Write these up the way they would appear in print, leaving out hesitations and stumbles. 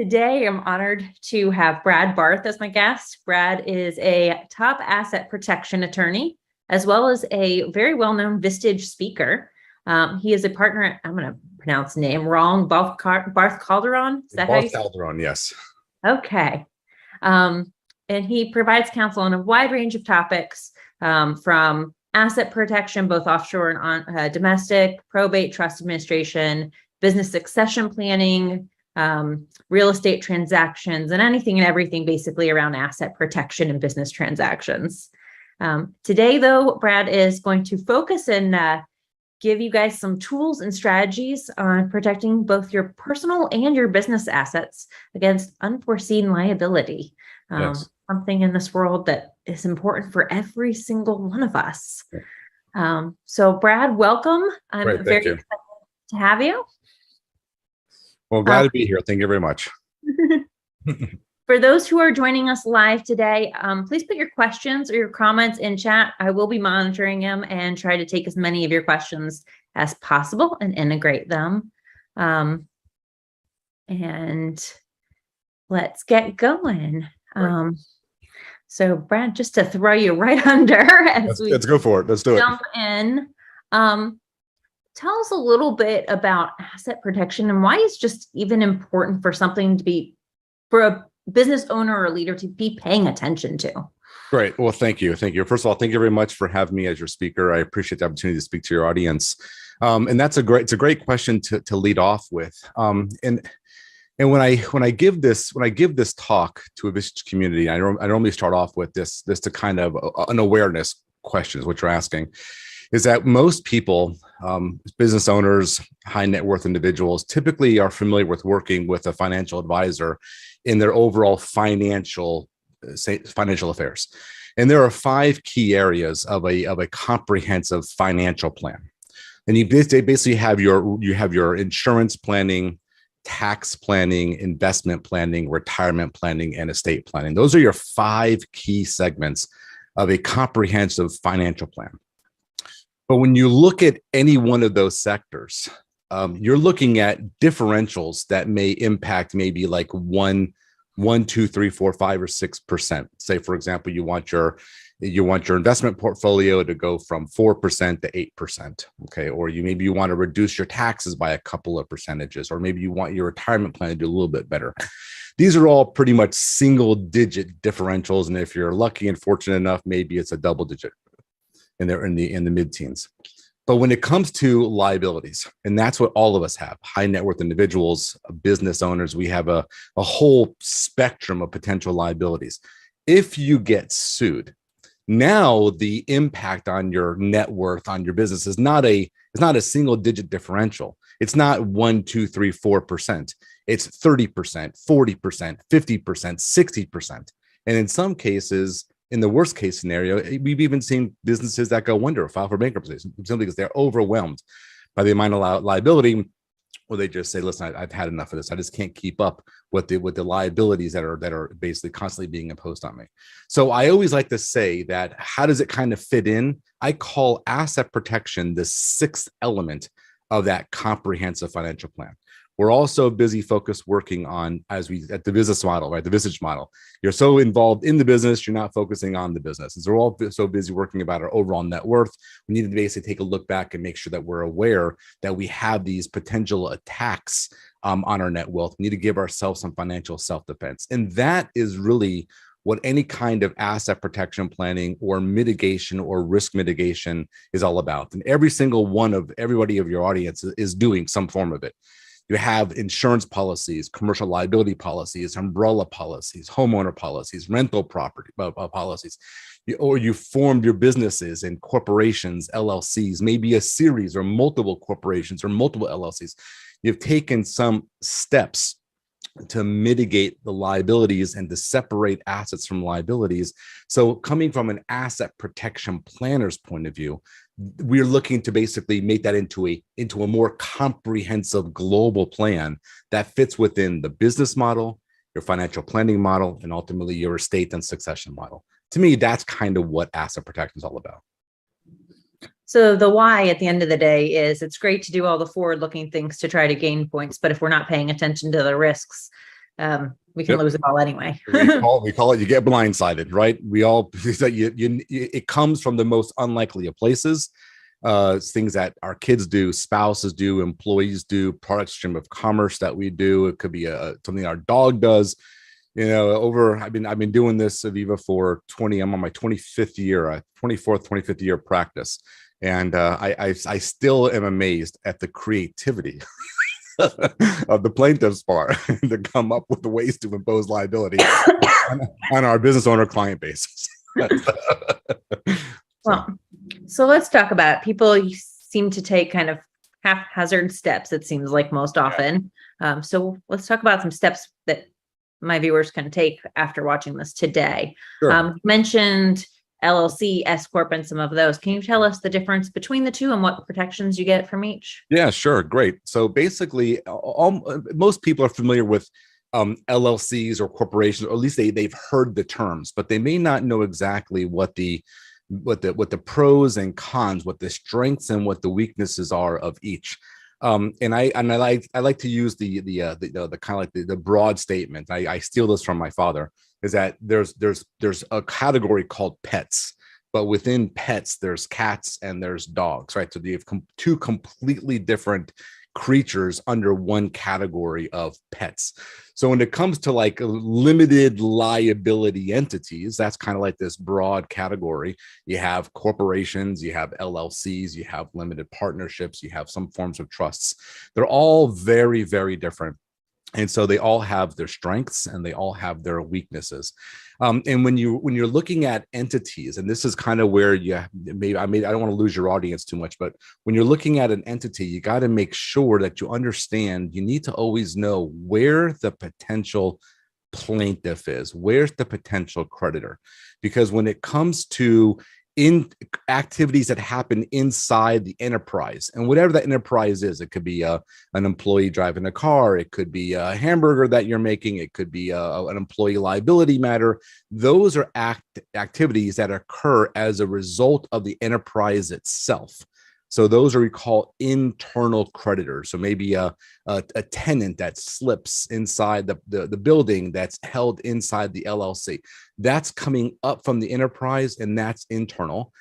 Today, I'm honored to have Brad Barth as my guest. Brad is a top asset protection attorney, as well as a very well-known Vistage speaker. He is a partner at, I'm going to pronounce the name wrong, Barth Calderon. Is that how you say it? Calderon, yes. Okay. And he provides counsel on a wide range of topics, from asset protection, both offshore and on domestic, probate, trust administration, business succession planning, real estate transactions, and anything and everything basically around asset protection and business transactions. Today, though, Brad is going to focus and give you guys some tools and strategies on protecting both your personal and your business assets against unforeseen liability. Yes. Something in this world that is important for every single one of us. So Brad, welcome. I'm very excited to have you. Well, glad to be here. Thank you very much. For those who are joining us live today, please put your questions or your comments in chat. I will be monitoring them and try to take as many of your questions as possible and integrate them. And let's get going. Right. So Brad, just to throw you right under as let's go for it. Let's do it. Jump in. Tell us a little bit about asset protection and why it's just even important for something to be, for a business owner or leader to be paying attention to. Great. Well, thank you. Thank you. First of all, thank you very much for having me as your speaker. I appreciate the opportunity to speak to your audience. And it's a great question to lead off with. And when I give this talk to a Vistage community, I normally start off with this to kind of an awareness question is what you're asking. Is that most people, business owners, high net worth individuals, typically are familiar with working with a financial advisor in their overall financial affairs. And there are 5 key areas of a comprehensive financial plan. And you basically have your insurance planning, tax planning, investment planning, retirement planning, and estate planning. Those are your 5 key segments of a comprehensive financial plan. But when you look at any one of those sectors, you're looking at differentials that may impact maybe like 1, 2, 3, 4, 5, or 6%. Say, for example, you want your investment portfolio to go from 4% to 8%. Okay, or maybe you want to reduce your taxes by a couple of percentages, or maybe you want your retirement plan to do a little bit better. These are all pretty much single-digit differentials, and if you're lucky and fortunate enough, maybe it's a double-digit. And they're in the mid-teens. But when it comes to liabilities, and that's what all of us have, high net worth individuals, business owners, we have a whole spectrum of potential liabilities. If you get sued, now the impact on your net worth, on your business is not a single digit differential. It's not 1, 2, 3, 4%. It's 30%, 40%, 50%, 60%. And in some cases, in the worst case scenario, we've even seen businesses that go under or file for bankruptcy simply because they're overwhelmed by the amount of liability, or they just say, listen, I've had enough of this. I just can't keep up with the liabilities that are basically constantly being imposed on me. So I always like to say that, how does it kind of fit in? I call asset protection the 6th element of that comprehensive financial plan. We're also busy focused working on, at the business model, right? The Vistage model. You're so involved in the business, you're not focusing on the business. And so we're all so busy working about our overall net worth. We need to basically take a look back and make sure that we're aware that we have these potential attacks on our net wealth. We need to give ourselves some financial self-defense. And that is really what any kind of asset protection planning or mitigation or risk mitigation is all about. And every single one of everybody of your audience is doing some form of it. You have insurance policies, commercial liability policies, umbrella policies, homeowner policies, rental property policies, or you formed your businesses in corporations, LLCs, maybe a series or multiple corporations or multiple LLCs. You've taken some steps to mitigate the liabilities and to separate assets from liabilities. So coming from an asset protection planner's point of view, we're looking to basically make that into a more comprehensive global plan that fits within the business model, your financial planning model, and ultimately your estate and succession model. To me, that's kind of what asset protection is all about. So the why at the end of the day is, it's great to do all the forward-looking things to try to gain points, but if we're not paying attention to the risks, we can Yep. lose it all anyway. we call it you get blindsided, right? We all it comes from the most unlikely of places. Things that our kids do, spouses do, employees do, product stream of commerce that we do. It could be something our dog does. I've been doing this, Aviva, for 20. I'm on my 25th year, 24th, 25th year practice, and I still am amazed at the creativity of the plaintiff's bar to come up with the ways to impose liability on our business owner client base. Well, so let's talk about it. People seem to take kind of haphazard steps, it seems like most often. So let's talk about some steps that my viewers can take after watching this today. Sure. You mentioned LLC, S Corp, and some of those. Can you tell us the difference between the two and what protections you get from each? Yeah, sure. Great. So basically, most people are familiar with LLCs or corporations, or at least they've heard the terms, but they may not know exactly what the pros and cons, what the strengths and what the weaknesses are of each. And I like to use the kind of like the broad statement. I steal this from my father. Is that there's a category called pets, but within pets there's cats and there's dogs, right? So you have two completely different creatures under one category of pets. So when it comes to like limited liability entities, that's kind of like this broad category. You have corporations, you have LLCs, you have limited partnerships, you have some forms of trusts. They're all very, very different. And so they all have their strengths and they all have their weaknesses. And when you're looking at entities, and this is kind of where I don't want to lose your audience too much, but when you're looking at an entity, you got to make sure that you understand, you need to always know where the potential plaintiff is, where's the potential creditor. Because when it comes to activities that happen inside the enterprise, and whatever that enterprise is, it could be an employee driving a car, it could be a hamburger that you're making, it could be an employee liability matter. Those are activities that occur as a result of the enterprise itself. So those are we call internal creditors. So maybe a tenant that slips inside the building that's held inside the LLC. That's coming up from the enterprise, and that's internal.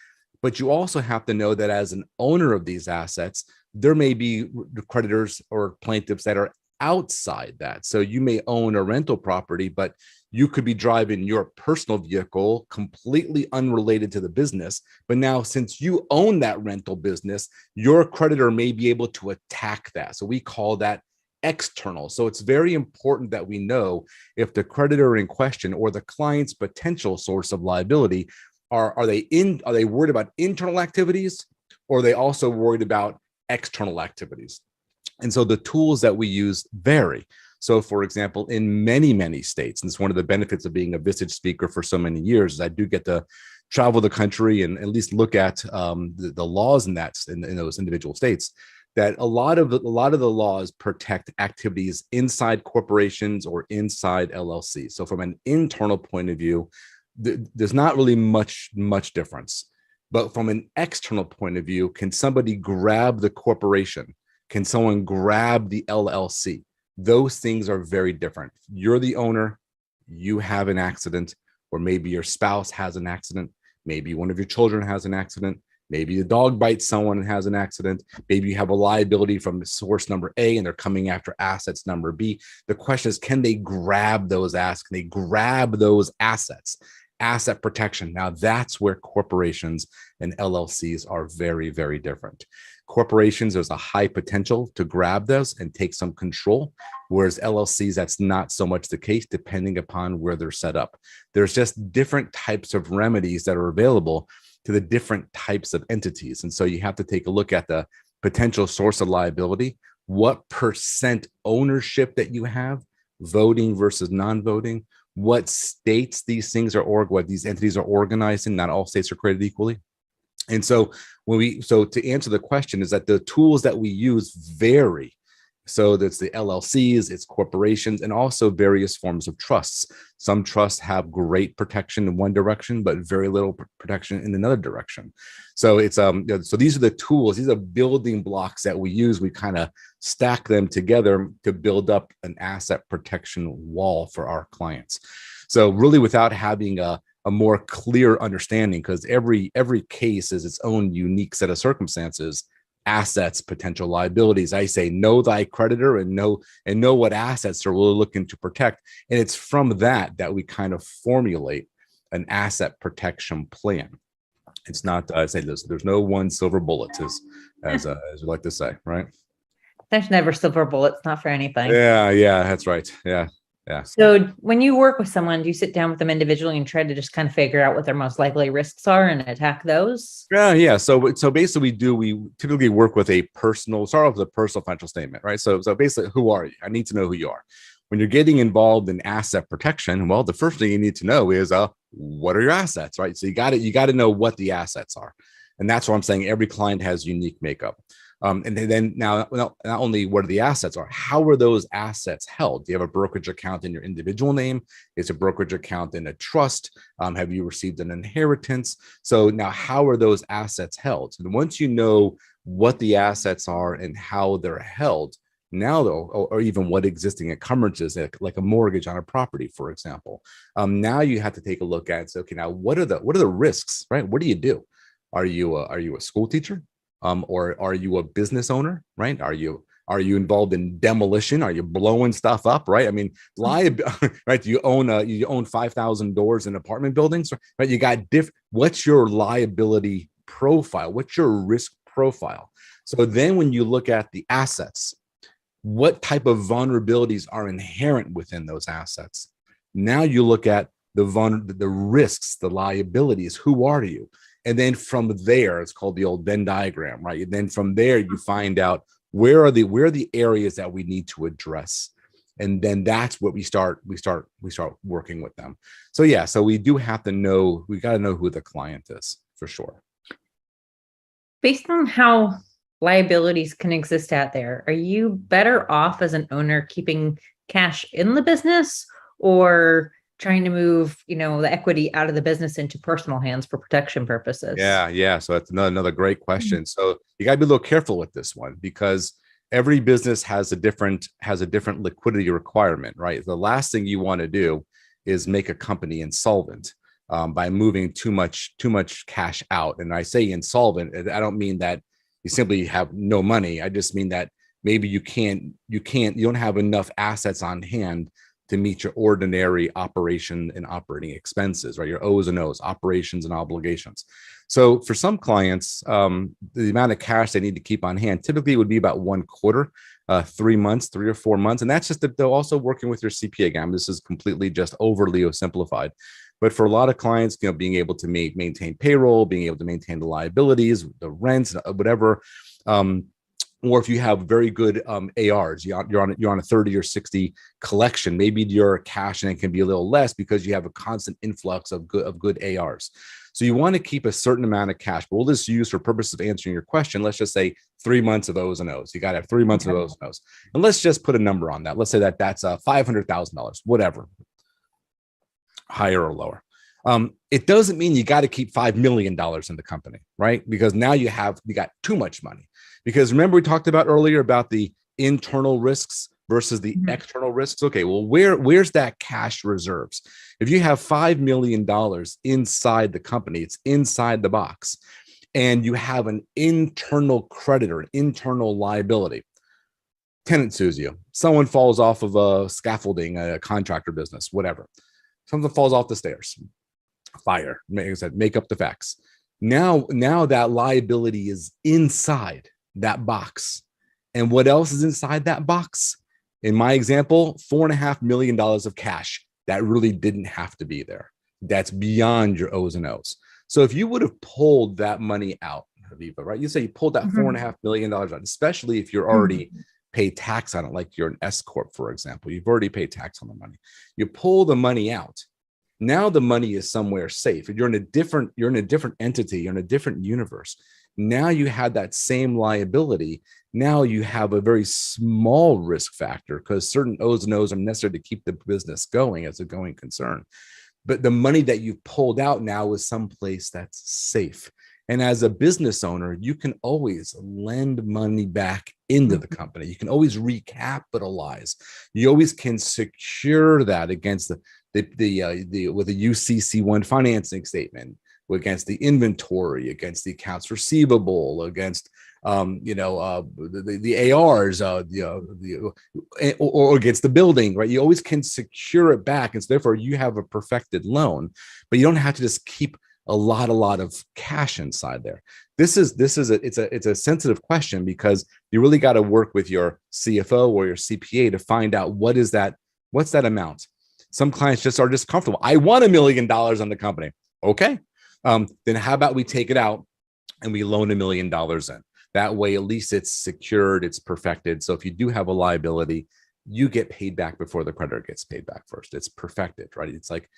But you also have to know that as an owner of these assets, there may be creditors or plaintiffs that are outside that. So you may own a rental property, but you could be driving your personal vehicle completely unrelated to the business. But now, since you own that rental business, your creditor may be able to attack that. So we call that external. So it's very important that we know if the creditor in question or the client's potential source of liability are they worried about internal activities, or are they also worried about external activities? And so the tools that we use vary. So, for example, in many, many states, and it's one of the benefits of being a Vistage speaker for so many years, is I do get to travel the country and at least look at the laws in those individual states. That a lot of the laws protect activities inside corporations or inside LLCs. So, from an internal point of view, there's not really much difference. But from an external point of view, can somebody grab the corporation? Can someone grab the LLC? Those things are very different. You're the owner, you have an accident, or maybe your spouse has an accident. Maybe one of your children has an accident. Maybe the dog bites someone and has an accident. Maybe you have a liability from source number A and they're coming after assets number B. The question is, can they grab those assets? Can they grab those assets? Asset protection. Now that's where corporations and LLCs are very, very different. Corporations, there's a high potential to grab those and take some control, whereas LLCs, that's not so much the case, depending upon where they're set up. There's just different types of remedies that are available to the different types of entities. And so you have to take a look at the potential source of liability, what percent ownership that you have, voting versus non-voting, what states these things are, or what these entities are organized in. Not all states are created equally. And so to answer the question, is that the tools that we use vary. So that's the LLCs, it's corporations, and also various forms of trusts. Some trusts have great protection in one direction, but very little protection in another direction. So it's so these are the tools, these are building blocks that we use. We kind of stack them together to build up an asset protection wall for our clients. So really, without having a more clear understanding, because every case is its own unique set of circumstances, assets, potential liabilities. I say know thy creditor and know what assets are really looking to protect. And it's from that we kind of formulate an asset protection plan. It's not, I say there's no one silver bullet, as we like to say, right? There's never silver bullets, not for anything. Yeah, that's right. Yeah. So when you work with someone, do you sit down with them individually and try to just kind of figure out what their most likely risks are and attack those? Yeah. So basically we typically work with start off with a personal financial statement, right? So basically, who are you? I need to know who you are. When you're getting involved in asset protection, well, the first thing you need to know is what are your assets, right? So you got to know what the assets are. And that's what I'm saying. Every client has unique makeup. And then now, not only what are the assets are, how are those assets held? Do you have a brokerage account in your individual name? Is a brokerage account in a trust? Have you received an inheritance? So now, how are those assets held? And once you know what the assets are and how they're held, now though, or even what existing encumbrances, like a mortgage on a property, for example, now you have to take a look at and say, okay, now what are the risks, right? What do you do? Are you a school teacher? Or are you a business owner, right? Are you involved in demolition? Are you blowing stuff up, right? I mean, right? You own 5,000 doors in apartment buildings, right? You got what's your liability profile? What's your risk profile? So then when you look at the assets, what type of vulnerabilities are inherent within those assets? Now you look at the risks, the liabilities. Who are you? And then from there, it's called the old Venn diagram, right? And then from there, you find out where are the areas that we need to address. And then that's what we start working with them. So yeah, so we got to know who the client is for sure. Based on how liabilities can exist out there, are you better off as an owner keeping cash in the business or trying to move, the equity out of the business into personal hands for protection purposes? Yeah. So that's another great question. So you got to be a little careful with this one because every business has a different liquidity requirement, right? The last thing you want to do is make a company insolvent by moving too much cash out. And I say insolvent, I don't mean that you simply have no money. I just mean that maybe you don't have enough assets on hand to meet your ordinary operation and operating expenses, right? Your O's and O's, operations and obligations. So for some clients, the amount of cash they need to keep on hand typically would be about 1/4, 3 months, 3 or 4 months. And that's just that they're also working with your CPA. Again, this is completely just overly simplified. But for a lot of clients, being able to maintain payroll, being able to maintain the liabilities, the rents, whatever, or if you have very good ARs, you're on a 30 or 60 collection, maybe your cash and it can be a little less because you have a constant influx of good ARs. So you want to keep a certain amount of cash, but we'll just use for purposes of answering your question. Let's just say 3 months of O's and O's. You got to have 3 months of O's and O's. And let's just put a number on that. Let's say that's $500,000, whatever, higher or lower. It doesn't mean you got to keep $5 million in the company, right? Because now you got too much money. Because remember we talked about earlier about the internal risks versus the external risks. Okay, well, where's that cash reserves? If you have $5 million inside the company, it's inside the box, and you have an internal creditor, an internal liability. Tenant sues you. Someone falls off of a scaffolding, a contractor business, whatever. Something falls off the stairs. Fire. Make up the facts. Now that liability is inside that box. And what else is inside that box? In my example, $4.5 million of cash that really didn't have to be there. That's beyond your O's and O's. So if you would have pulled that money out, Aviva, right? You say you pulled that $4.5 million out, especially if you're already paid tax on it, like you're an S corp, for example. You've already paid tax on the money. You pull the money out. Now the money is somewhere safe. You're in a different entity. You're in a different universe. Now you have that same liability. Now you have a very small risk factor because certain O's and O's are necessary to keep the business going as a going concern. But the money that you've pulled out now is someplace that's safe. And as a business owner, you can always lend money back into the company. You can always recapitalize. You always can secure that against with a UCC1 financing statement, against the inventory, against the accounts receivable, against the ARs, or against the building, right? You always can secure it back, and so therefore you have a perfected loan, but you don't have to just keep a lot of cash inside there. It's a sensitive question because you really got to work with your CFO or your CPA to find out what's that amount. Some clients are just comfortable. I want $1 million on the company. Okay. Then how about we take it out and we loan $1 million in? That way, at least it's secured, it's perfected. So if you do have a liability, you get paid back before the creditor gets paid back first. It's perfected, right? It's like,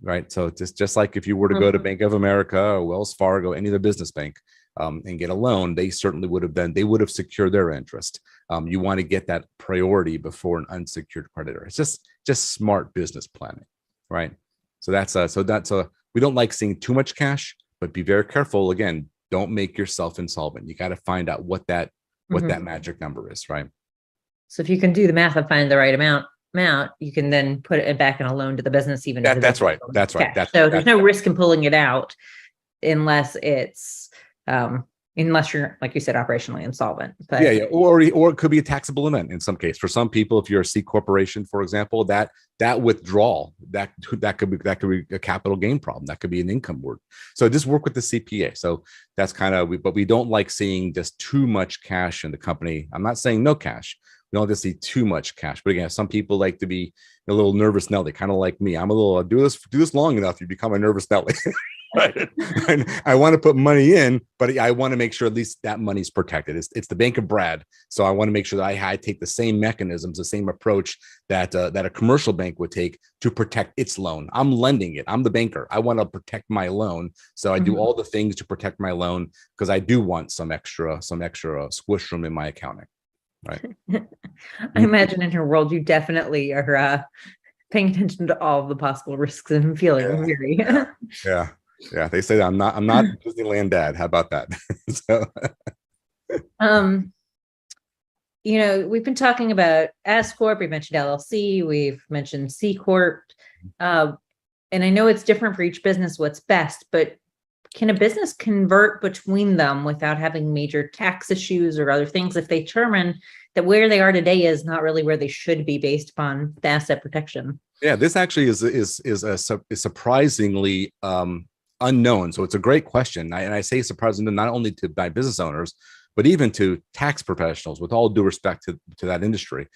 right. So just like if you were to go to Bank of America or Wells Fargo, any other business bank, and get a loan, they certainly would have secured their interest. You want to get that priority before an unsecured creditor. It's just smart business planning, right? So we don't like seeing too much cash, but be very careful. Again, don't make yourself insolvent. You got to find out what that magic number is, right? So if you can do the math and find the right amount, you can then put it back in a loan to the business, even if that's right. That's right. So there's no risk in pulling it out unless it's unless you're, like you said, operationally insolvent. But yeah. Or it could be a taxable event in some case. For some people, if you're a C corporation, for example, that withdrawal that could be a capital gain problem. That could be an income word. So just work with the CPA. So that's but we don't like seeing just too much cash in the company. I'm not saying no cash. We don't just see too much cash. But again, some people like to be a little nervous Nelly, kind of like me. I'm a little do this long enough, you become a nervous Nelly. Right. And I want to put money in, but I want to make sure at least that money's protected. It's the Bank of Brad. So I want to make sure that I take the same mechanisms, the same approach that a commercial bank would take to protect its loan. I'm lending it. I'm the banker. I want to protect my loan. So I do all the things to protect my loan because I do want some extra squish room in my accounting. Right. I imagine in her world, you definitely are paying attention to all of the possible risks and feeling very. Yeah, they say that I'm not Disneyland dad. How about that? So, we've been talking about S Corp, we've mentioned LLC, we've mentioned C Corp. And I know it's different for each business what's best, but can a business convert between them without having major tax issues or other things if they determine that where they are today is not really where they should be based upon the asset protection? Yeah, this actually is surprisingly unknown. So it's a great question. And I say surprisingly not only to my business owners, but even to tax professionals, with all due respect to that industry.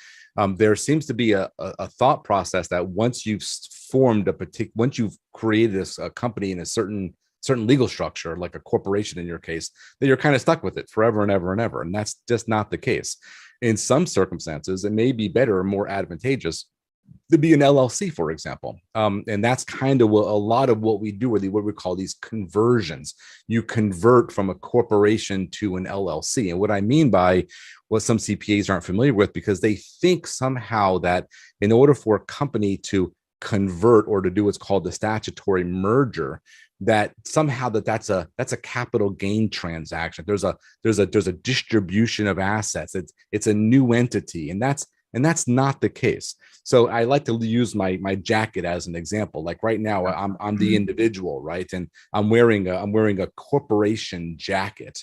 There seems to be a thought process that once you've created a company in a certain legal structure, like a corporation in your case, that you're kind of stuck with it forever and ever and ever. And that's just not the case. In some circumstances, it may be better or more advantageous to be an LLC, for example. And that's kind of a lot of what we do, what we call these conversions. You convert from a corporation to an LLC. And what I mean by what some CPAs aren't familiar with, because they think somehow that in order for a company to convert or to do what's called the statutory merger, that somehow that's a capital gain transaction. There's a distribution of assets. It's a new entity, and that's not the case. So I like to use my jacket as an example. Like right now, I'm the individual, right, and I'm wearing a corporation jacket.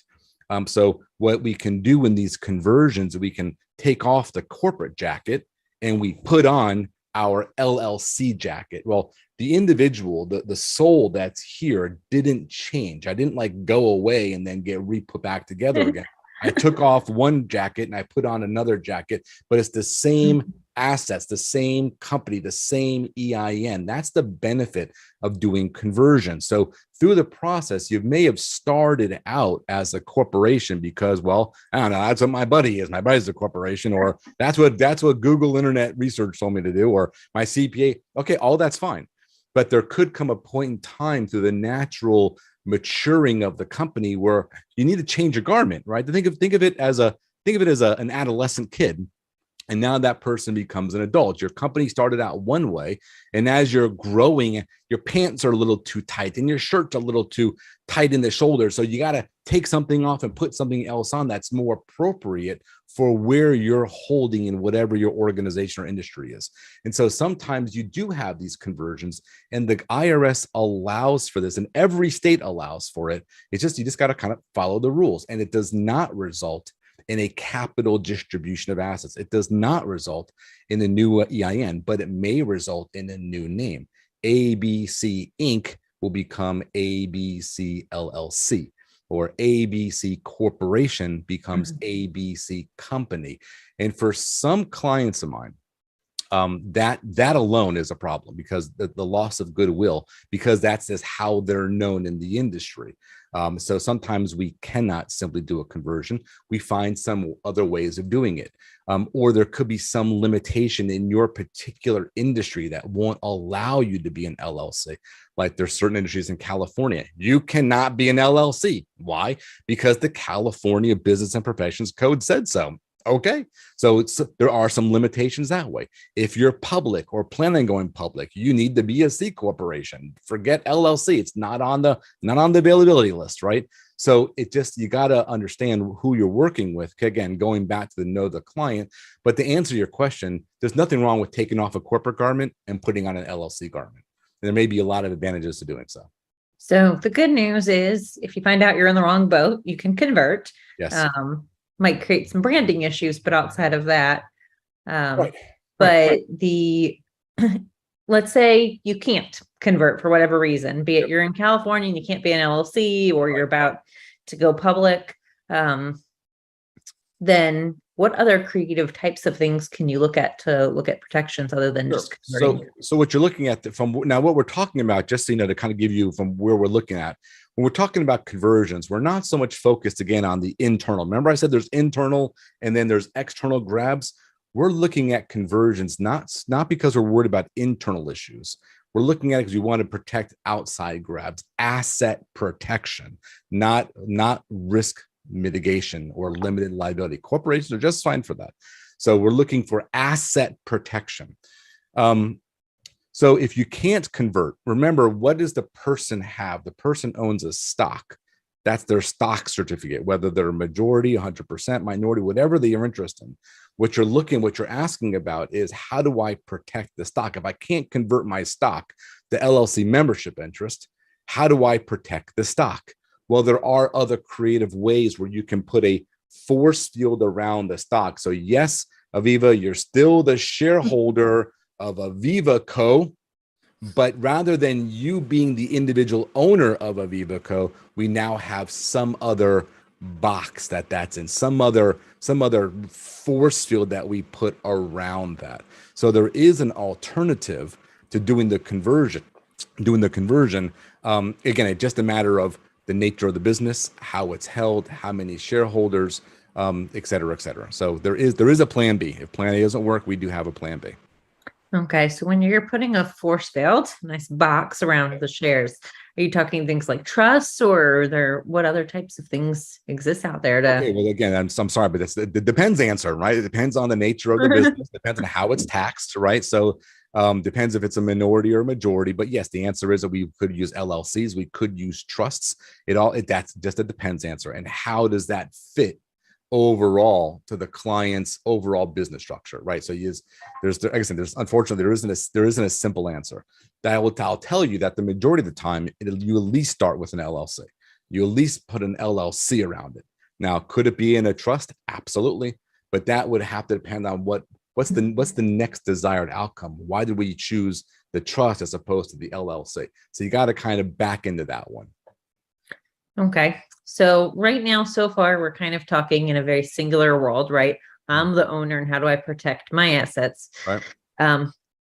So what we can do in these conversions, we can take off the corporate jacket and we put on our LLC jacket. Well, the individual, the soul that's here didn't change. I didn't like go away and then get put back together again. I took off one jacket and I put on another jacket, but it's the same assets, the same company, the same EIN. That's the benefit of doing conversion. So through the process, you may have started out as a corporation because, well, I don't know, that's what my buddy is. My buddy's a corporation, or that's what Google Internet Research told me to do, or my CPA. Okay, all that's fine. but there could come a point in time through the natural maturing of the company where you need to change your garment, right? Think of it as an adolescent kid. And now that person becomes an adult. Your company started out one way, and as you're growing, your pants are a little too tight and your shirt's a little too tight in the shoulder. So you got to take something off and put something else on that's more appropriate for where you're holding in whatever your organization or industry is. And so sometimes you do have these conversions, and the IRS allows for this, and every state allows for it. It's just, you just got to kind of follow the rules, and it does not result in a capital distribution of assets. It does not result in a new EIN, but it may result in a new name. ABC Inc. will become ABC LLC, or ABC Corporation becomes ABC Company. And for some clients of mine, that alone is a problem, because the loss of goodwill, because that's just how they're known in the industry. So sometimes we cannot simply do a conversion. We find some other ways of doing it. Or there could be some limitation in your particular industry that won't allow you to be an LLC. Like there's certain industries in California, you cannot be an LLC. Why? Because the California Business and Professions Code said so. Okay, so there are some limitations that way. If you're public or planning on going public, you need to be a C corporation. Forget LLC; it's not on the availability list, right? So you got to understand who you're working with. Again, going back to know the client. But to answer your question, there's nothing wrong with taking off a corporate garment and putting on an LLC garment. And there may be a lot of advantages to doing so. So the good news is, if you find out you're in the wrong boat, you can convert. Yes. Might create some branding issues, but outside of that, Right. but let's say you can't convert for whatever reason, be it you're in California and you can't be an LLC, or you're about to go public. Then what other creative types of things can you look at to look at protections other than just converting? So what you're looking at from now, what we're talking about, just so you know, to kind of give you from where we're looking at, when we're talking about conversions, we're not so much focused again on the internal. Remember I said there's internal and then there's external grabs. We're looking at conversions, not because we're worried about internal issues. We're looking at it because we want to protect outside grabs, asset protection, not risk mitigation or limited liability. Corporations are just fine for that. So we're looking for asset protection. So if you can't convert, remember, what does the person have? The person owns a stock. That's their stock certificate, whether they're a majority, 100%, minority, whatever they are interested in. What you're asking about is, how do I protect the stock? If I can't convert my stock, the LLC membership interest, how do I protect the stock? Well, there are other creative ways where you can put a force field around the stock. So yes, Aviva, you're still the shareholder of Aviva Co., but rather than you being the individual owner of Aviva Co., we now have some other box that's in, some other force field that we put around that. So there is an alternative to doing the conversion. Again, it's just a matter of the nature of the business, how it's held, how many shareholders, et cetera, et cetera. So there is a plan B. If plan A doesn't work, we do have a plan B. Okay, so when you're putting a force field, nice box around the shares, are you talking things like trusts, or what other types of things exist out there to? Okay, well, again, I'm sorry, but it's the depends answer, right? It depends on the nature of the business, depends on how it's taxed, right? So depends if it's a minority or a majority. But yes, the answer is that we could use LLCs, we could use trusts. That's just a depends answer. And how does that fit overall to the client's overall business structure, right? So unfortunately there isn't a simple answer. I'll tell you that the majority of the time you at least start with an LLC. You at least put an LLC around it. Now, could it be in a trust? Absolutely, but that would have to depend on what's the next desired outcome. Why did we choose the trust as opposed to the LLC? So you got to kind of back into that one. Okay. So right now, so far, we're kind of talking in a very singular world, right? I'm the owner, and how do I protect my assets? Right.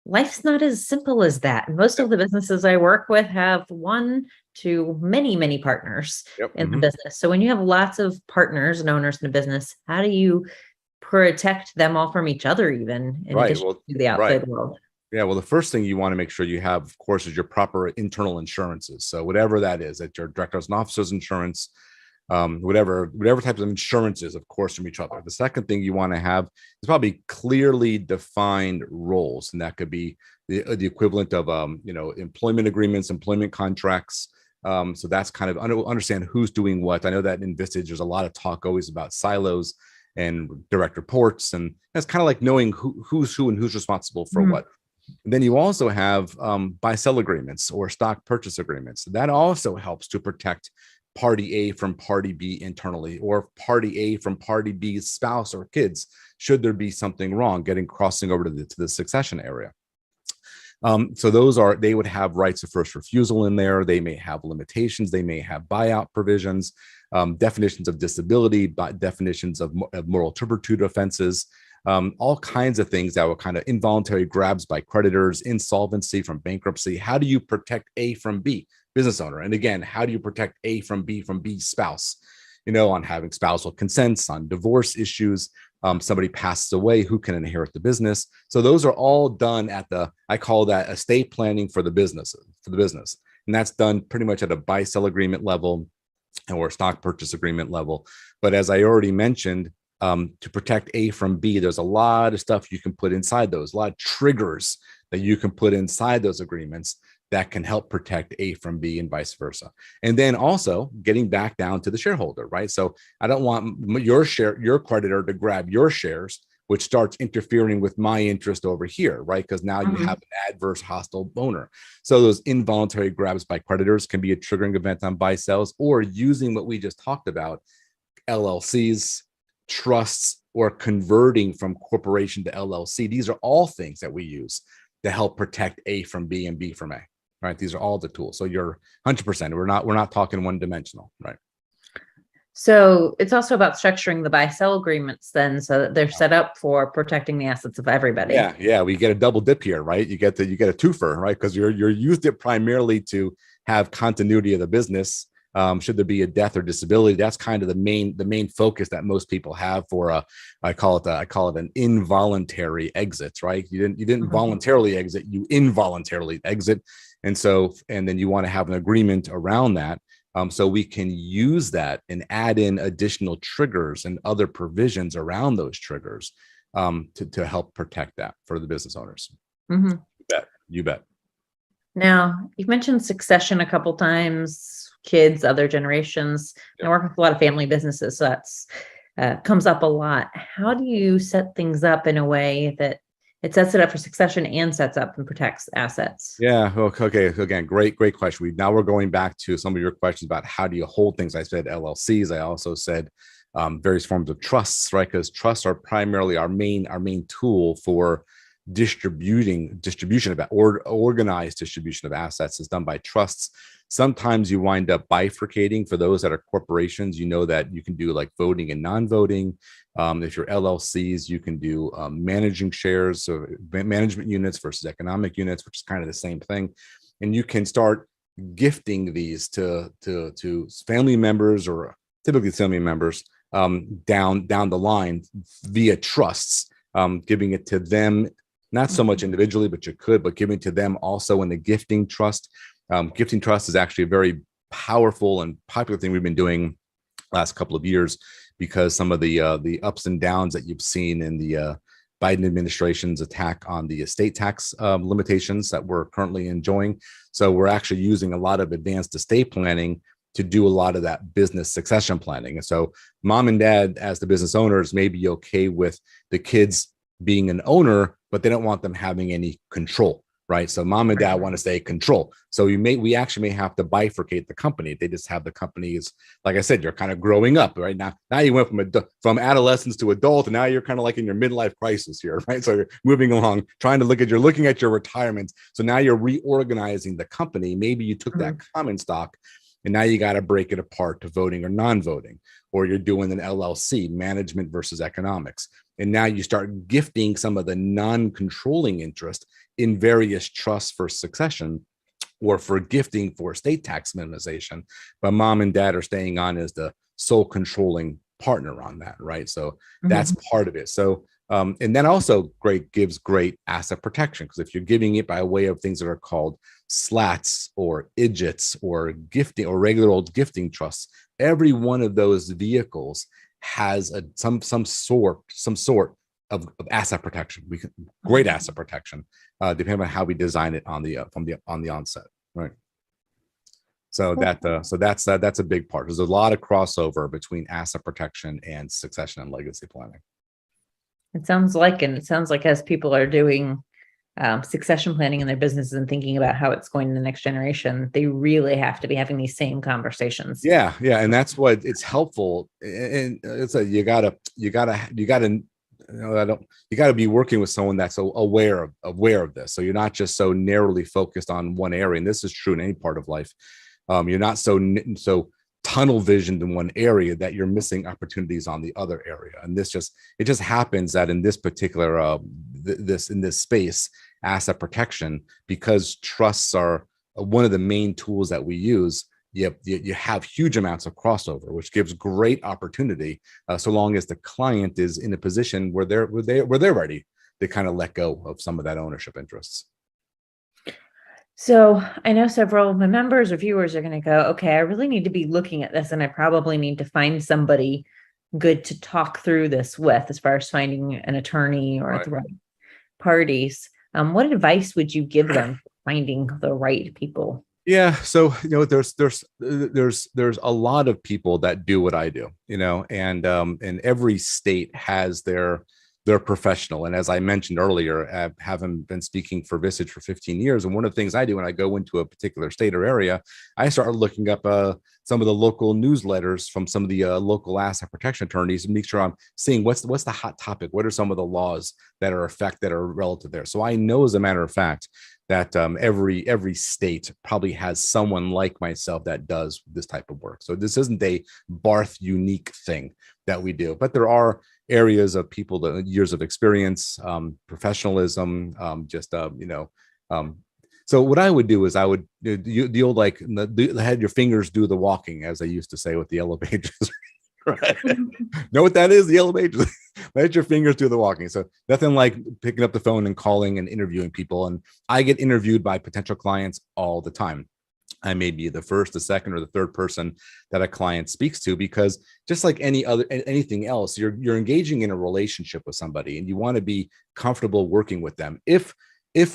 Life's not as simple as that. Most of the businesses I work with have one to many partners in the business. So when you have lots of partners and owners in a business, how do you protect them all from each other, even in addition to the outside world? Yeah, well, the first thing you want to make sure you have, of course, is your proper internal insurances. So whatever that is, that your directors and officers insurance, whatever types of insurances, of course, from each other. The second thing you want to have is probably clearly defined roles, and that could be the equivalent of employment agreements, employment contracts. So that's kind of understand who's doing what. I know that in Vistage, there's a lot of talk always about silos and direct reports, and that's kind of like knowing who's who and who's responsible for what. And then you also have buy-sell agreements or stock purchase agreements. That also helps to protect party A from party B internally, or party A from party B's spouse or kids, should there be something wrong crossing over to the succession area. So they would have rights of first refusal in there. They may have limitations. They may have buyout provisions, definitions of disability, definitions of moral turpitude offenses, all kinds of things that were kind of involuntary grabs by creditors, insolvency from bankruptcy. How do you protect A from B, business owner? And again, how do you protect A from B's spouse? On having spousal consents, on divorce issues. Somebody passes away, who can inherit the business? So those are all done at I call that estate planning for the business. And that's done pretty much at a buy-sell agreement level or stock purchase agreement level. But as I already mentioned, to protect A from B, there's a lot of stuff you can put inside those, a lot of triggers that you can put inside those agreements that can help protect A from B and vice versa. And then also getting back down to the shareholder, right? So I don't want your creditor to grab your shares, which starts interfering with my interest over here, right? Because now you have an adverse hostile owner. So those involuntary grabs by creditors can be a triggering event on buy sells, or using what we just talked about, LLCs, trusts, or converting from corporation to LLC. These are all things that we use to help protect A from B and B from A. Right. These are all the tools. So you're 100%. We're not talking one dimensional. Right. So it's also about structuring the buy-sell agreements then, so that they're set up for protecting the assets of everybody. Yeah. We get a double dip here, right? You get a twofer, right? Because you're used it primarily to have continuity of the business. Should there be a death or disability, that's kind of the main focus that most people have for I call it an involuntary exit, right? You didn't voluntarily exit, you involuntarily exit. And then you want to have an agreement around that. So we can use that and add in additional triggers and other provisions around those triggers to help protect that for the business owners. You bet. Now, you've mentioned succession a couple times, kids, other generations. I work with a lot of family businesses, so that's comes up a lot. How do you set things up in a way that it sets it up for succession and sets up and protects assets? Yeah. Okay. Again, great question. Now we're going back to some of your questions about how do you hold things. I said LLCs. I also said various forms of trusts, right? Because trusts are primarily our main tool for distribution of organized distribution of assets is done by trusts. Sometimes you wind up bifurcating. For those that are corporations, that you can do like voting and non-voting. If you're LLCs, you can do managing shares, so management units versus economic units, which is kind of the same thing. And you can start gifting these to family members, or typically family members, down the line via trusts, giving it to them, not so much individually, but giving to them also in the gifting trust. Gifting trust is actually a very powerful and popular thing we've been doing last couple of years, because some of the ups and downs that you've seen in the Biden administration's attack on the estate tax limitations that we're currently enjoying. So we're actually using a lot of advanced estate planning to do a lot of that business succession planning. And so mom and dad, as the business owners, may be okay with the kids being an owner, but they don't want them having any control. Right. So mom and dad want to stay control. So we actually may have to bifurcate the company. They just have the companies, like I said, you're kind of growing up right now. Now you went from adolescence to adult, and now you're kind of like in your midlife crisis here, right? So you're moving along, you're looking at your retirement. So now you're reorganizing the company. Maybe you took that common stock, and now you got to break it apart to voting or non-voting, or you're doing an LLC, management versus economics. And now you start gifting some of the non-controlling interest in various trusts for succession, or for gifting for estate tax minimization, but mom and dad are staying on as the sole controlling partner on that, right? So that's part of it. So And then also gives great asset protection, because if you're giving it by way of things that are called slats or idiots or gifting or regular old gifting trusts, every one of those vehicles has some sort of asset protection. Great asset protection, depending on how we design it on the onset, right? So that's a big part. There's a lot of crossover between asset protection and succession and legacy planning. It sounds like as people are doing succession planning in their businesses and thinking about how it's going in the next generation, they really have to be having these same conversations. Yeah, and that's what it's helpful. And it's you gotta be working with someone that's aware of this. So you're not just so narrowly focused on one area, and this is true in any part of life. You're not so tunnel visioned in one area that you're missing opportunities on the other area. And it just happens that in this particular in this space, asset protection, because trusts are one of the main tools that we use, you have huge amounts of crossover, which gives great opportunity, so long as the client is in a position where they're ready to kind of let go of some of that ownership interests. So I know several of my members or viewers are going to go, okay, I really need to be looking at this, and I probably need to find somebody good to talk through this with, as far as finding an attorney or the right parties. What advice would you give them for finding the right people? Yeah, so there's a lot of people that do what I do, and every state has their professional. And as I mentioned earlier, having been speaking for Vistage for 15 years, and one of the things I do when I go into a particular state or area, I start looking up some of the local newsletters from some of the local asset protection attorneys, and make sure I'm seeing what's the hot topic, what are some of the laws that are relative there. So I know, as a matter of fact, that every state probably has someone like myself that does this type of work. So this isn't a Barth unique thing that we do, but there are areas of people, the years of experience, professionalism, so what I would do is I would the old had your fingers do the walking, as I used to say with the yellow pages. Right? Know what that is? The yellow pages. Let your fingers do the walking. So nothing like picking up the phone and calling and interviewing people. And I get interviewed by potential clients all the time. I may be the first, the second, or the third person that a client speaks to, because just like anything else, you're engaging in a relationship with somebody, and you want to be comfortable working with them. If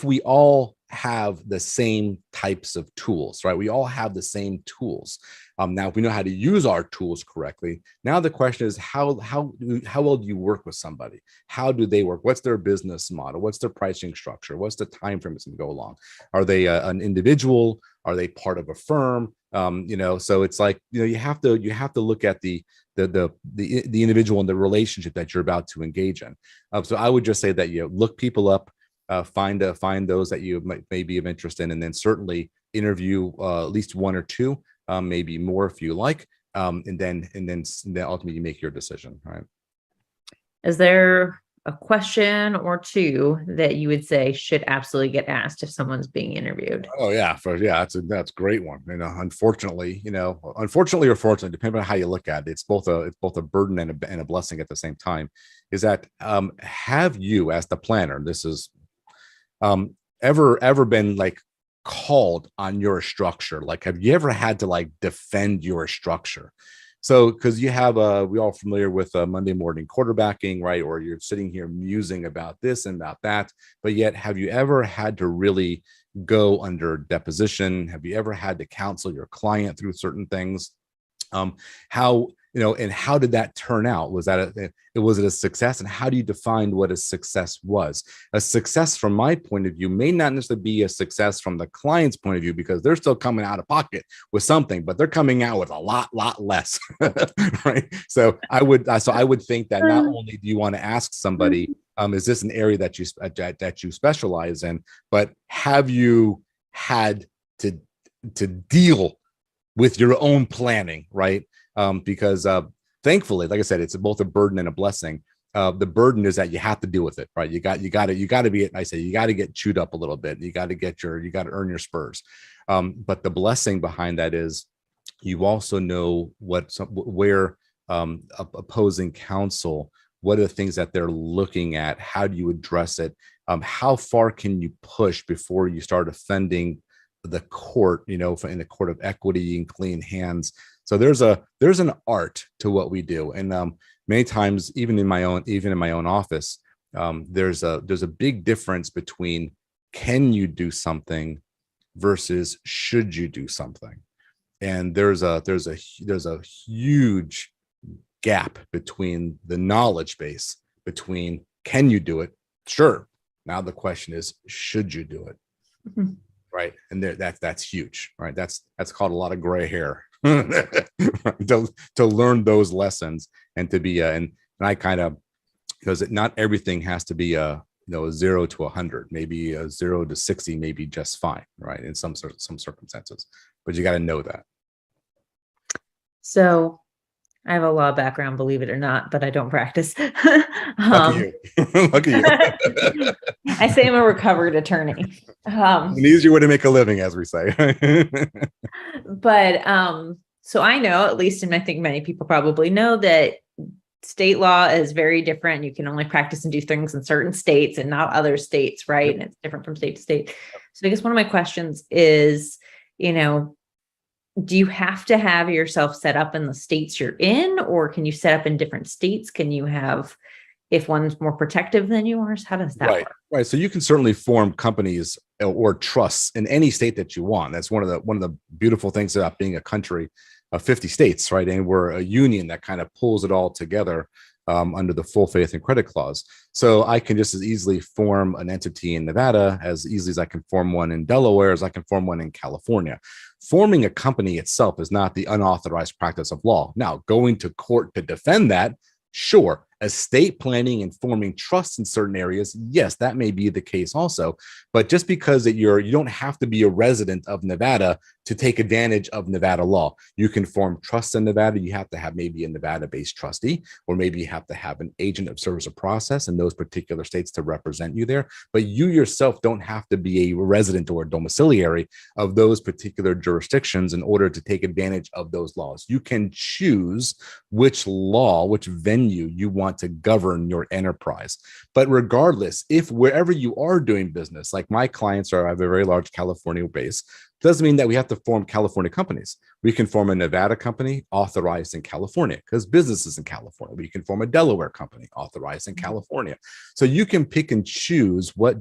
we all have the same types of tools, right? We all have the same tools. Now, if we know how to use our tools correctly, now the question is how well do you work with somebody? How do they work? What's their business model? What's their pricing structure? What's the time frame that's going to go along? Are they an individual? Are they part of a firm? So it's like, you have to look at the individual and the relationship that you're about to engage in. So I would just say that look people up. Find those that you may be of interest in, and then certainly interview at least one or two, maybe more if you like, and then ultimately you make your decision. Right? Is there a question or two that you would say should absolutely get asked if someone's being interviewed? Oh yeah, that's a great one. Unfortunately or fortunately, depending on how you look at it, it's both a burden and a blessing at the same time. Is that have you, as the planner, this is ever been called on your structure? Have you ever had to defend your structure? So, because we all familiar with Monday morning quarterbacking, right? Or you're sitting here musing about this and about that, but yet have you ever had to really go under deposition? Have you ever had to counsel your client through certain things? And how did that turn out? Was it a success? And how do you define what a success was? A success from my point of view may not necessarily be a success from the client's point of view, because they're still coming out of pocket with something, but they're coming out with a lot less, right? So I would think that not only do you want to ask somebody, is this an area that you specialize in, but have you had to deal with your own planning, right? Because thankfully, like I said, it's both a burden and a blessing. The burden is that you have to deal with it, right? You got to be, I say, you got to get chewed up a little bit. You got to earn your spurs. But the blessing behind that is you also know where opposing counsel What are the things that they're looking at? How do you address it? How far can you push before you start offending the court, in the court of equity and clean hands? So there's an art to what we do. And many times, even in my own office, there's a big difference between can you do something versus should you do something. And there's a huge gap between the knowledge base between can you do it? Sure. Now the question is, should you do it? Mm-hmm. Right. And that's huge, right? That's called a lot of gray hair to learn those lessons and to be and I kind of, because not everything has to be a 0 to 100, maybe a 0 to 60, maybe just fine, right? In some circumstances, but you got to know that. So I have a law background, believe it or not, but I don't practice. Lucky you. Lucky you. I say I'm a recovered attorney. An easier way to make a living, as we say. But so I know, at least, and I think many people probably know, that state law is very different. You can only practice and do things in certain states and not other states, right? Yep. And it's different from state to state. Yep. So I guess one of my questions is, do you have to have yourself set up in the states you're in, or can you set up in different states? Can you have, if one's more protective than yours? How does that work? Right. So you can certainly form companies or trusts in any state that you want. That's one of the beautiful things about being a country of 50 states, right? And we're a union that kind of pulls it all together under the full faith and credit clause. So I can just as easily form an entity in Nevada as easily as I can form one in Delaware, as I can form one in California. Forming a company itself is not the unauthorized practice of law. Now, going to court to defend that, sure. Estate planning and forming trusts in certain areas, yes, that may be the case also. But just because you don't have to be a resident of Nevada to take advantage of Nevada law. You can form trusts in Nevada. You have to have maybe a Nevada-based trustee, or maybe you have to have an agent of service of process in those particular states to represent you there. But you yourself don't have to be a resident or a domiciliary of those particular jurisdictions in order to take advantage of those laws. You can choose which venue you want to govern your enterprise. But regardless, if wherever you are doing business, like my clients have a very large California base, doesn't mean that we have to form California companies. We can form a Nevada company authorized in California because business is in California. We can form a Delaware company authorized in California. So you can pick and choose what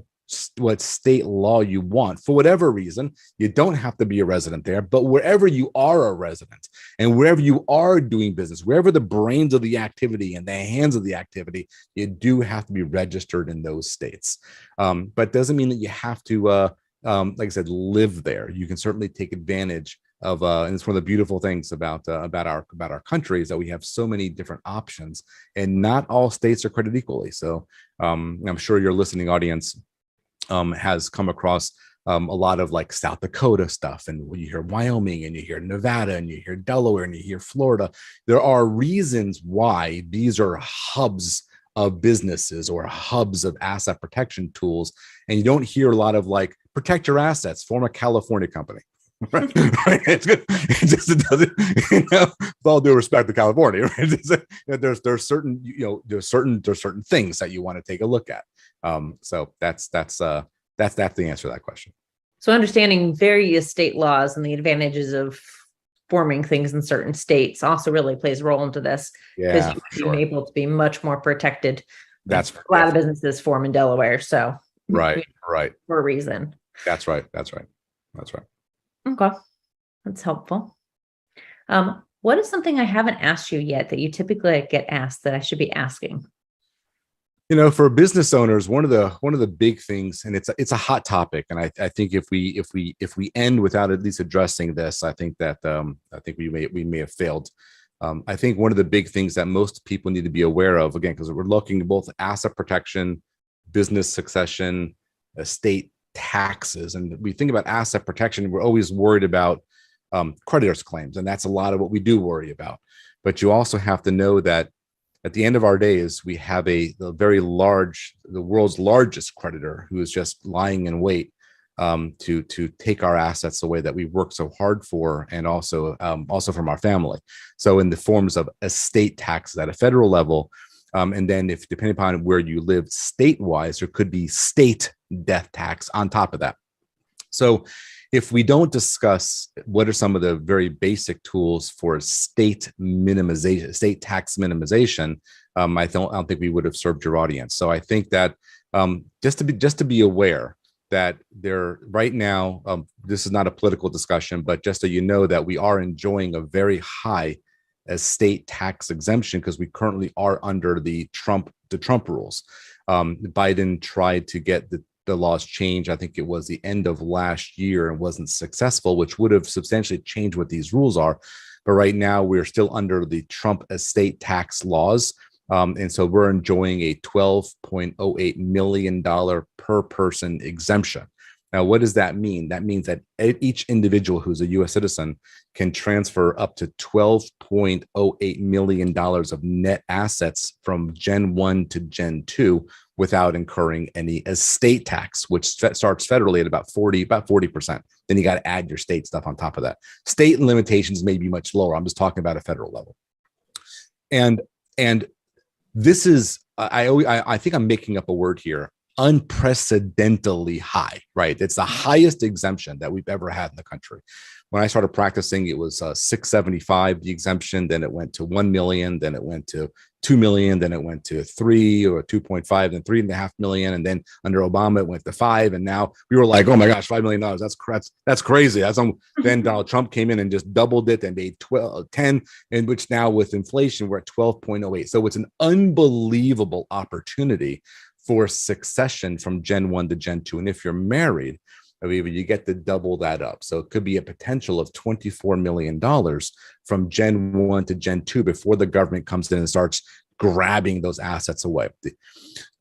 state law you want for whatever reason. You don't have to be a resident there, but wherever you are a resident and wherever you are doing business, wherever the brains of the activity and the hands of the activity, you do have to be registered in those states. But doesn't mean that you have to, like I said, live there. You can certainly take advantage of, and it's one of the beautiful things about our country is that we have so many different options, and not all states are created equally. So I'm sure your listening audience has come across a lot of like South Dakota stuff, and when you hear Wyoming and you hear Nevada and you hear Delaware and you hear Florida, there are reasons why these are hubs of businesses or hubs of asset protection tools. And you don't hear a lot of like, protect your assets, form a California company. Right. It's good. It doesn't, with all due respect to California, right? There's certain things that you want to take a look at. So that's the answer to that question. So understanding various state laws and the advantages of forming things in certain states also really plays a role into this, because you're able to be much more protected. That's a lot of businesses form in Delaware, so right for a reason. That's right. Okay, that's helpful. What is something I haven't asked you yet that you typically get asked that I should be asking? For business owners, one of the big things, and it's a hot topic, and I think if we end without at least addressing this, I think we may have failed. I think one of the big things that most people need to be aware of, again, because we're looking at both asset protection, business succession, estate taxes, and we think about asset protection, we're always worried about creditors' claims, and that's a lot of what we do worry about. But you also have to know that at the end of our days, we have the world's largest creditor who is just lying in wait to take our assets away that we worked so hard for, and also from our family. So in the forms of estate taxes at a federal level, And then if depending upon where you live state-wise, there could be state death tax on top of that. So if we don't discuss what are some of the very basic tools for state minimization, state tax minimization, I don't think we would have served your audience. So I think that just to be aware that there right now, this is not a political discussion, but just so you know that we are enjoying a very high state tax exemption because we currently are under the Trump rules. Biden tried to get the laws changed. I think it was the end of last year and wasn't successful, which would have substantially changed what these rules are. But right now we're still under the Trump estate tax laws. And so we're enjoying a $12.08 million per person exemption. Now, what does that mean? That means that each individual who's a U.S. citizen can transfer up to $12.08 million of net assets from Gen 1 to Gen 2 without incurring any estate tax, which starts federally at about 40%. Then you got to add your state stuff on top of that. State limitations may be much lower. I'm just talking about a federal level. And this is, I think I'm making up a word here, unprecedentedly high, right? It's the highest exemption that we've ever had in the country. When I started practicing, it was 675, the exemption, then it went to 1 million, then it went to 2 million, then it went to 3 or 2.5, then 3.5 million. And then under Obama, it went to 5. And now we were like, oh my gosh, $5 million. That's crazy. Then Donald Trump came in and just doubled it and made 10, and which now with inflation, we're at 12.08. So it's an unbelievable opportunity for succession from Gen 1 to Gen 2. And if you're married, Aviva, you get to double that up. So it could be a potential of $24 million from Gen 1 to Gen 2 before the government comes in and starts grabbing those assets away.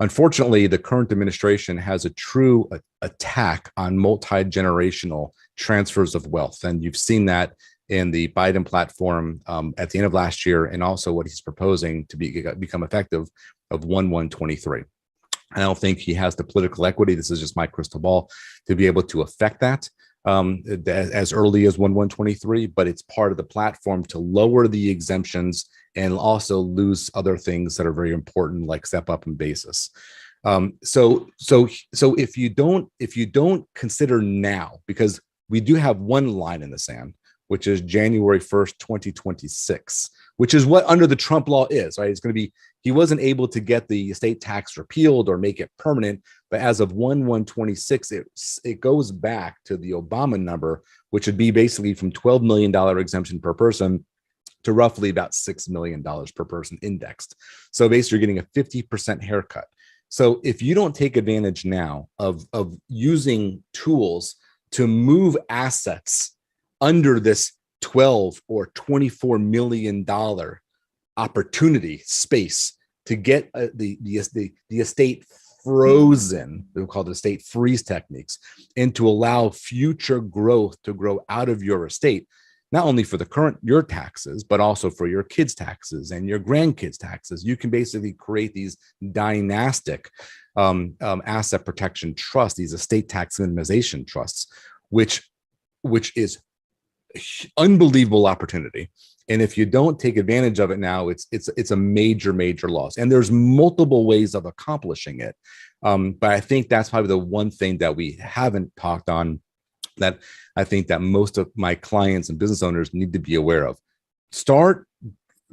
Unfortunately, the current administration has a true attack on multi-generational transfers of wealth. And you've seen that in the Biden platform at the end of last year, and also what he's proposing to become effective of 1/1/23. I don't think he has the political equity. This is just my crystal ball to be able to affect that as early as 1/1/23, but it's part of the platform to lower the exemptions and also lose other things that are very important, like step up and basis. So if you don't consider now, because we do have one line in the sand, which is January 1st, 2026, which is what under the Trump law is, right? It's going to be, he wasn't able to get the estate tax repealed or make it permanent, but as of 1/1/26, it goes back to the Obama number, which would be basically from $12 million exemption per person to roughly about $6 million per person indexed. So basically you're getting a 50% haircut. So if you don't take advantage now of using tools to move assets under this 12 or $24 million opportunity space to get the estate frozen, we call it estate freeze techniques, and to allow future growth to grow out of your estate, not only for your taxes, but also for your kids' taxes and your grandkids' taxes. You can basically create these dynastic asset protection trusts, these estate tax minimization trusts, which is unbelievable opportunity. And if you don't take advantage of it now, it's a major loss. And there's multiple ways of accomplishing it. But I think that's probably the one thing that we haven't talked on that I think that most of my clients and business owners need to be aware of. Start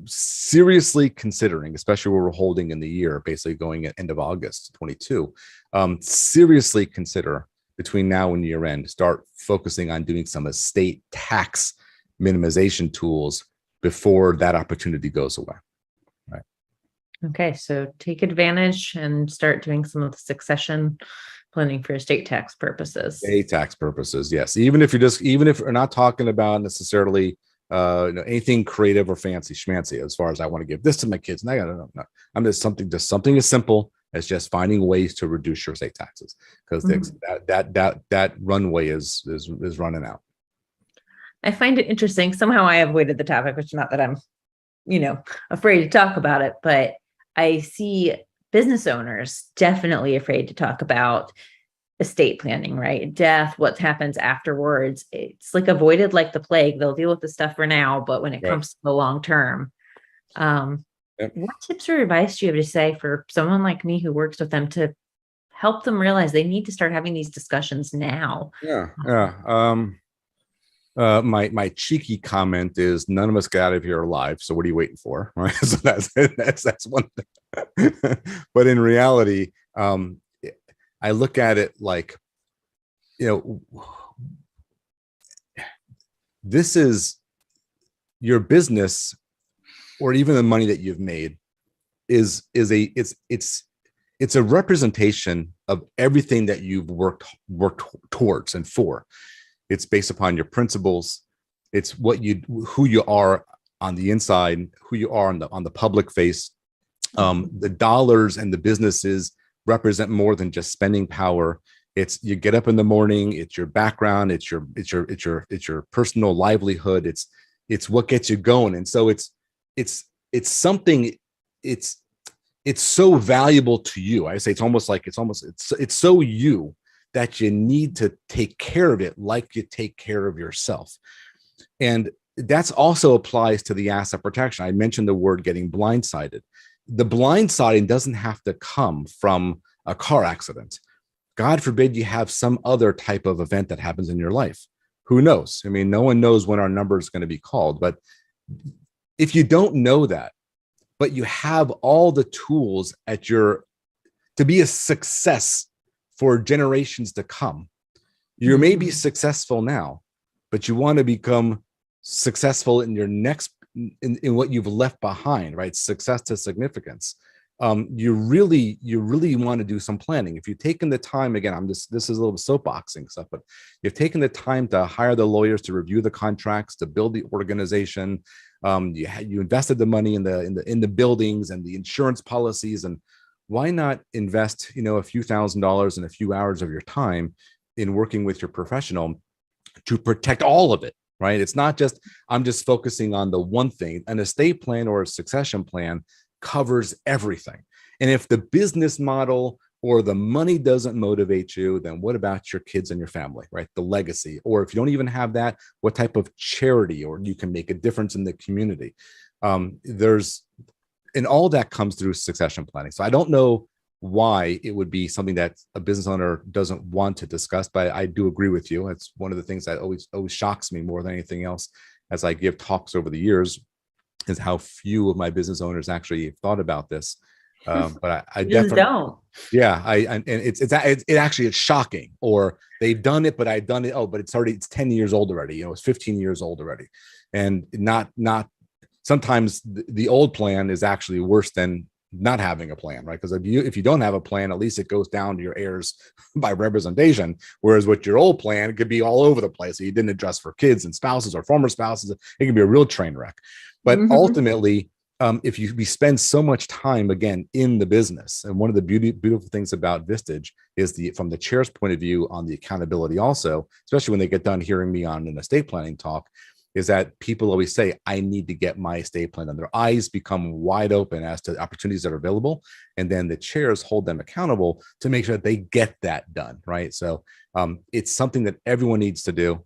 seriously considering, especially where we're holding in the year, basically going at end of August 22, seriously consider between now and year end, start focusing on doing some estate tax minimization tools before that opportunity goes away. Right. Okay. So take advantage and start doing some of the succession planning for estate tax purposes. Estate tax purposes. Yes. Even if we're not talking about necessarily anything creative or fancy schmancy, as far as I want to give this to my kids. No. I'm just something as simple as just finding ways to reduce your estate taxes, because that runway is running out. I find it interesting. Somehow I avoided the topic, which not that I'm, afraid to talk about it, but I see business owners definitely afraid to talk about estate planning, right? Death, what happens afterwards. It's like avoided like the plague. They'll deal with the stuff for now, but when it comes to the long term. And Yep. what tips or advice do you have to say for someone like me who works with them to help them realize they need to start having these discussions now? Yeah. Yeah. My cheeky comment is none of us got out of here alive. So what are you waiting for? Right. So that's one thing. But in reality, I look at it like, this is your business, or even the money that you've made it's a representation of everything that you've worked towards and for. It's based upon your principles. It's who you are on the inside, who you are on the public face. The dollars and the businesses represent more than just spending power. It's you get up in the morning. It's your background. It's your personal livelihood. It's what gets you going. And so it's something. It's so valuable to you. I say it's so you that you need to take care of it like you take care of yourself. And that's also applies to the asset protection. I mentioned the word getting blindsided. The blindsiding doesn't have to come from a car accident. God forbid you have some other type of event that happens in your life. Who knows? I mean, no one knows when our number is going to be called. But if you don't know that, but you have all the tools to be a success for generations to come. You may be successful now, but you want to become successful in your next, in what you've left behind, right? Success to significance. You really want to do some planning. If you've taken the time, again, this is a little soapboxing stuff, but you've taken the time to hire the lawyers to review the contracts, to build the organization. You invested the money in the buildings and the insurance policies, and why not invest, a few $1,000s and a few hours of your time in working with your professional to protect all of it, right? It's not just, I'm just focusing on the one thing. An estate plan or a succession plan covers everything. And if the business model or the money doesn't motivate you, then what about your kids and your family, right? The legacy. Or if you don't even have that, what type of charity or you can make a difference in the community? And all that comes through succession planning. So I don't know why it would be something that a business owner doesn't want to discuss, but I do agree with you. It's one of the things that always shocks me more than anything else as I give talks over the years, is how few of my business owners actually thought about this. But I definitely don't. Yeah, and it's shocking. Or they've done it, but I've done it. Oh, but it's 10 years old already. It's 15 years old already, and not. Sometimes the old plan is actually worse than not having a plan, right? Because if you don't have a plan, at least it goes down to your heirs by representation. Whereas with your old plan, it could be all over the place. So you didn't address for kids and spouses or former spouses. It can be a real train wreck. But ultimately, if we spend so much time again in the business, and one of the beautiful things about Vistage is from the chair's point of view on the accountability also, especially when they get done hearing me on an estate planning talk, is that people always say, I need to get my estate plan, and their eyes become wide open as to opportunities that are available. And then the chairs hold them accountable to make sure that they get that done, right? So it's something that everyone needs to do.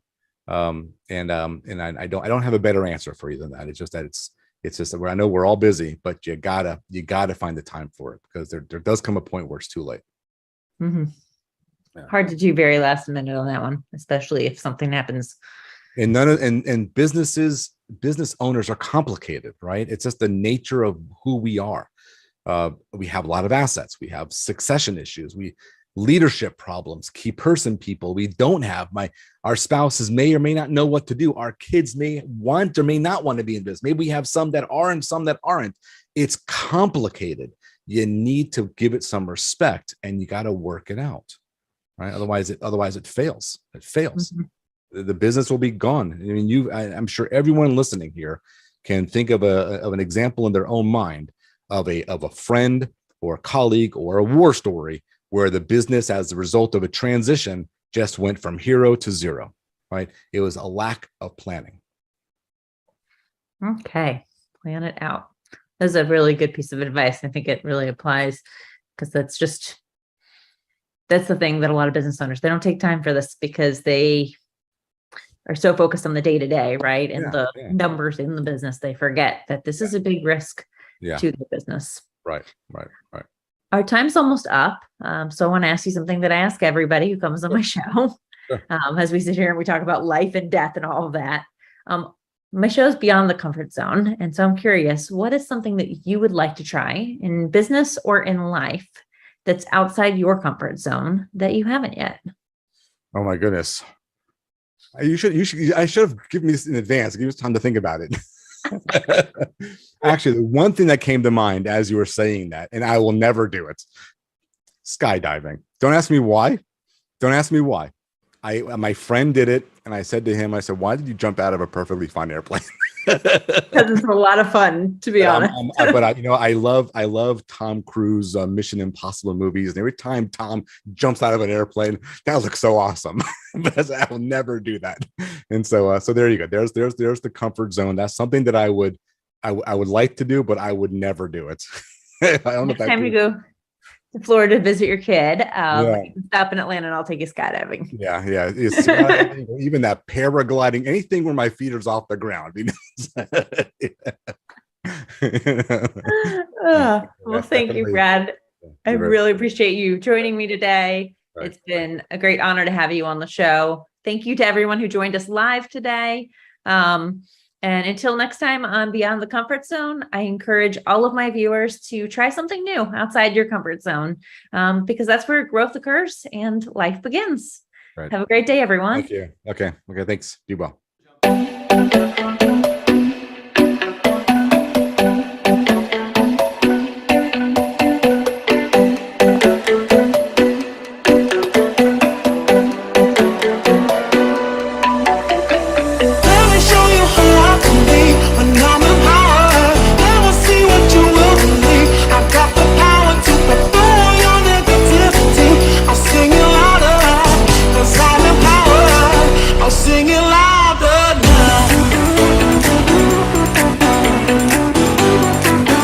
And I don't have a better answer for you than that. It's just that it's just that I know we're all busy, but you gotta find the time for it, because there does come a point where it's too late. Yeah. Hard to do very last minute on that one, especially if something happens. And business owners are complicated, right? It's just the nature of who we are. We have a lot of assets. We have succession issues. Leadership problems, key person people. We don't have our spouses may or may not know what to do. Our kids may want or may not want to be in business. Maybe we have some that are and some that aren't. It's complicated. You need to give it some respect, and you got to work it out, right? Otherwise it fails. It fails. The business will be gone. I mean, I'm sure everyone listening here can think of an example in their own mind of a friend or a colleague or a war story where the business, as a result of a transition, just went from hero to zero, right? It was a lack of planning. Okay, plan it out. That's a really good piece of advice. I think it really applies, because that's the thing that a lot of business owners, they don't take time for this because they are so focused on the day-to-day, right? And the numbers in the business, they forget that this is a big risk Yeah. to the business. Right. Our time's almost up. So I want to ask you something that I ask everybody who comes on my show. Sure. As we sit here and we talk about life and death and all of that. My show is beyond the comfort zone. And so I'm curious, what is something that you would like to try in business or in life that's outside your comfort zone that you haven't yet? Oh my goodness. I should have given me this in advance. Give us time to think about it. Actually, the one thing that came to mind as you were saying that, and I will never do it, skydiving. Don't ask me why. My friend did it, and I said to him, I said, why did you jump out of a perfectly fine airplane? Because it's a lot of fun, to be honest. I love Tom Cruise Mission Impossible movies, and every time Tom jumps out of an airplane, that looks so awesome. But I will never do that. And so there you go. There's the comfort zone. That's something that I would like to do, but I would never do it. I don't know Next time you go to Florida to visit your kid, Yeah. you can stop in Atlanta and I'll take you skydiving. Yeah. It's even that paragliding, anything where my feet are off the ground. Well, thank you, Brad. I really appreciate you joining me today. Right. It's been a great honor to have you on the show. Thank you to everyone who joined us live today. And until next time on Beyond the Comfort Zone, I encourage all of my viewers to try something new outside your comfort zone, because that's where growth occurs and life begins. Right. Have a great day, everyone. Thank you. Okay. Thanks. Be well.